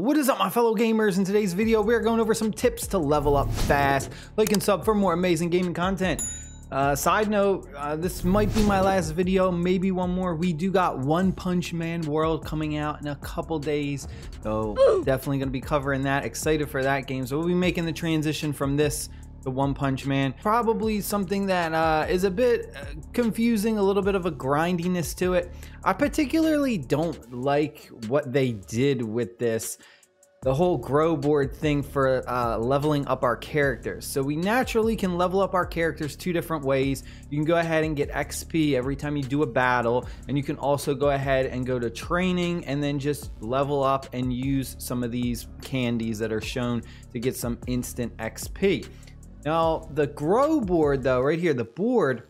What is up, my fellow gamers? In today's video, we're going over some tips to level up fast. Like and sub for more amazing gaming content. Side note, this might be my last video, maybe one more. We do got One Punch Man World coming out in a couple days, so definitely going to be covering that. Excited for that game. So we'll be making the transition from this to One Punch Man. Probably something that is a bit confusing, a little bit of a grindiness to it. I particularly don't like what they did with this, the whole grow board thing for leveling up our characters. So we naturally can level up our characters two different ways. You can go ahead and get XP every time you do a battle, and you can also go ahead and go to training and then just level up and use some of these candies that are shown to get some instant XP. Now the grow board though, right here, the board,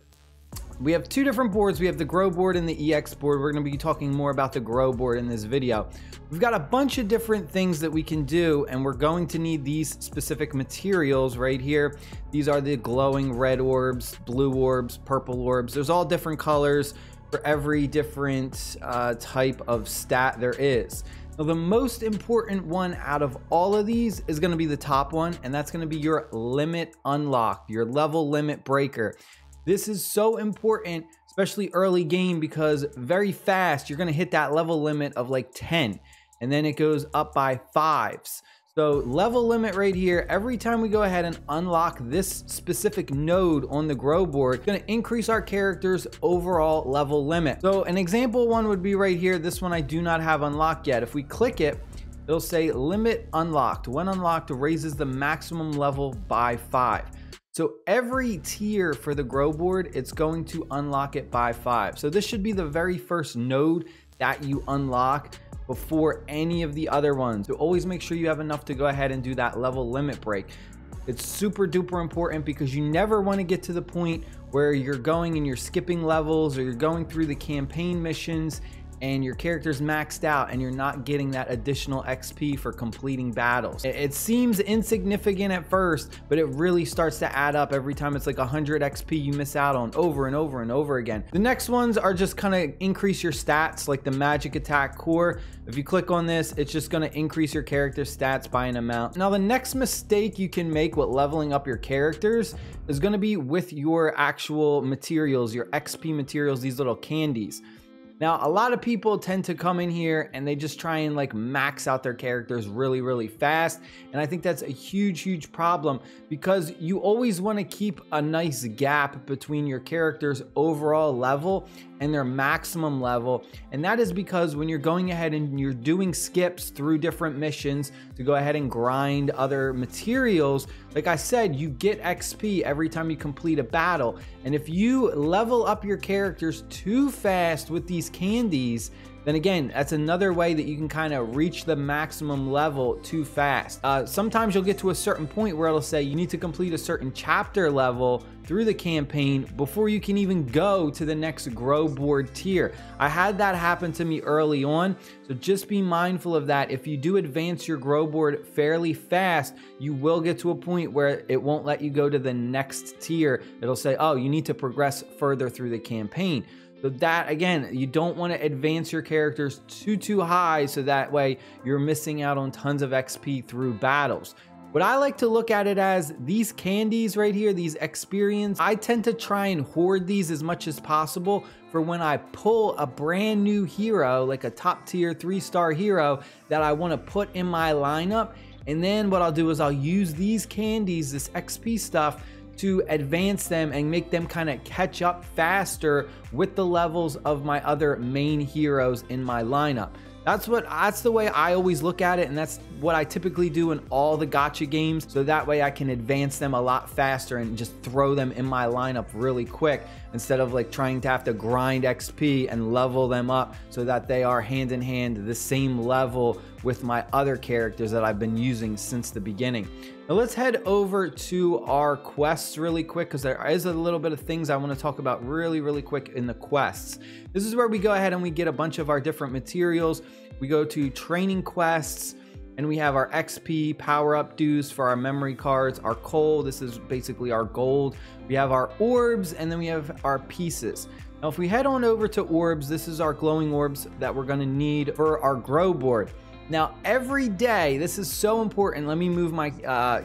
we have two different boards. We have the grow board and the EX board. We're going to be talking more about the grow board in this video. We've got a bunch of different things that we can do, and we're going to need these specific materials right here. These are the glowing red orbs, blue orbs, purple orbs. There's all different colors for every different type of stat there is. Now, the most important one out of all of these is going to be the top one, and that's going to be your limit unlock, your level limit breaker. This is so important, especially early game, because very fast you're going to hit that level limit of like 10, and then it goes up by 5s. So level limit right here, every time we go ahead and unlock this specific node on the grow board, it's going to increase our character's overall level limit. So an example one would be right here. This one I do not have unlocked yet. If we click it, it'll say limit unlocked. When unlocked, it raises the maximum level by 5. So every tier for the grow board, it's going to unlock it by 5. So this should be the very first node that you unlock before any of the other ones. So always make sure you have enough to go ahead and do that level limit break. It's super duper important because you never want to get to the point where you're going and you're skipping levels, or you're going through the campaign missions and your character's maxed out and you're not getting that additional XP for completing battles. It seems insignificant at first, but it really starts to add up every time. It's like 100 XP you miss out on over and over and over again. The next ones are just kind of increase your stats, like the magic attack core. If you click on this, it's just going to increase your character's stats by an amount. Now the next mistake you can make with leveling up your characters is going to be with your actual materials, your XP materials, these little candies. Now, a lot of people tend to come in here and they just try and like max out their characters really fast. And I think that's a huge problem, because you always want to keep a nice gap between your character's overall level and their maximum level. And that is because when you're going ahead and you're doing skips through different missions to go ahead and grind other materials, like I said, you get XP every time you complete a battle. And if you level up your characters too fast with these candies, then again, that's another way that you can kind of reach the maximum level too fast. Sometimes you'll get to a certain point where it'll say you need to complete a certain chapter level through the campaign before you can even go to the next grow board tier. I had that happen to me early on, so just be mindful of that. If you do advance your grow board fairly fast, you will get to a point where it won't let you go to the next tier. It'll say, oh, you need to progress further through the campaign. So that, again, you don't want to advance your characters too high, so that way you're missing out on tons of XP through battles. What I like to look at it as, these candies right here, these experience, I tend to try and hoard these as much as possible for when I pull a brand new hero, like a top tier 3-star hero that I want to put in my lineup. And then what I'll do is I'll use these candies, this XP stuff, to advance them and make them kind of catch up faster with the levels of my other main heroes in my lineup. That's the way I always look at it, and that's what I typically do in all the gacha games, so that way I can advance them a lot faster and just throw them in my lineup really quick, instead of like trying to have to grind XP and level them up so that they are hand in hand the same level with my other characters that I've been using since the beginning. Now let's head over to our quests really quick, because there is a little bit of things I want to talk about really quick in the quests. This is where we go ahead and we get a bunch of our different materials. We go to training quests, and we have our XP power-up dues for our memory cards, our coal, this is basically our gold. We have our orbs, and then we have our pieces. Now if we head on over to orbs, this is our glowing orbs that we're going to need for our grow board. Now, every day, this is so important. Let me move my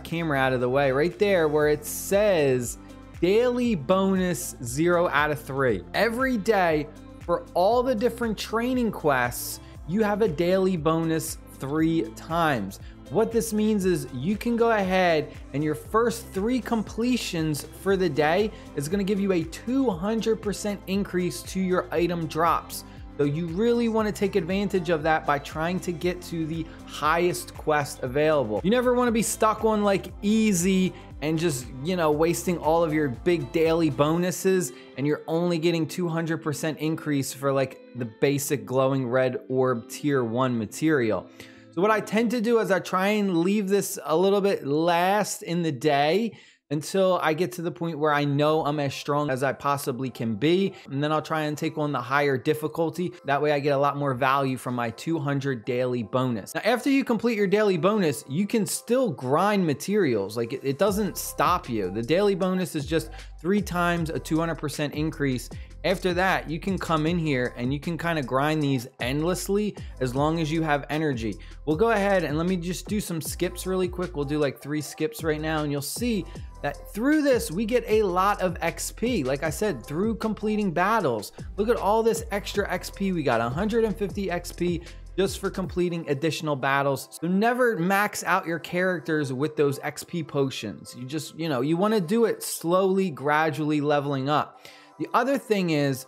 camera out of the way. Right there where it says daily bonus 0 out of 3. Every day for all the different training quests, you have a daily bonus 3 times. What this means is you can go ahead and your first 3 completions for the day is going to give you a 200% increase to your item drops. So you really want to take advantage of that by trying to get to the highest quest available. You never want to be stuck on like easy and just, you know, wasting all of your big daily bonuses and you're only getting 200% increase for like the basic glowing red orb tier 1 material. So what I tend to do is I try and leave this a little bit last in the day until I get to the point where I know I'm as strong as I possibly can be. And then I'll try and take on the higher difficulty. That way I get a lot more value from my 200 daily bonus. Now, after you complete your daily bonus, you can still grind materials. Like it doesn't stop you. The daily bonus is just 3 times a 200% increase. After that, you can come in here and you can kind of grind these endlessly as long as you have energy. We'll go ahead and let me just do some skips really quick. We'll do like 3 skips right now and you'll see that through this, we get a lot of XP. Like I said, through completing battles. Look at all this extra XP. We got 150 XP just for completing additional battles. So never max out your characters with those XP potions. You just, you want to do it slowly, gradually leveling up. The other thing is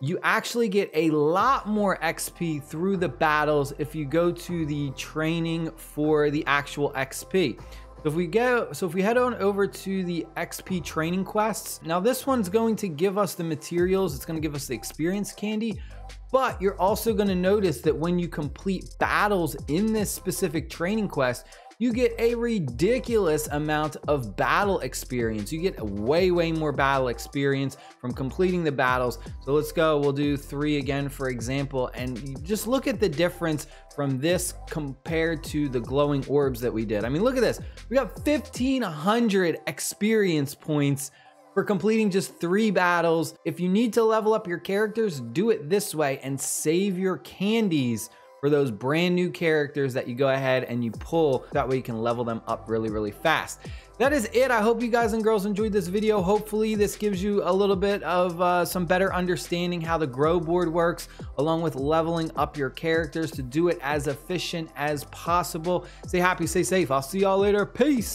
you actually get a lot more XP through the battles if you go to the training for the actual XP. So if we head on over to the XP training quests, now this one's going to give us the materials, it's going to give us the experience candy, but you're also going to notice that when you complete battles in this specific training quest, you get a ridiculous amount of battle experience. You get way more battle experience from completing the battles. So let's go, we'll do 3 again, for example, and you just look at the difference from this compared to the glowing orbs that we did. I mean, look at this. We got 1,500 experience points for completing just 3 battles. If you need to level up your characters, do it this way and save your candies for those brand new characters that you go ahead and you pull. That way you can level them up really fast. That is it. I hope you guys and girls enjoyed this video. Hopefully this gives you a little bit of some better understanding how the grow board works, along with leveling up your characters to do it as efficient as possible. Stay happy, stay safe. I'll see y'all later. Peace.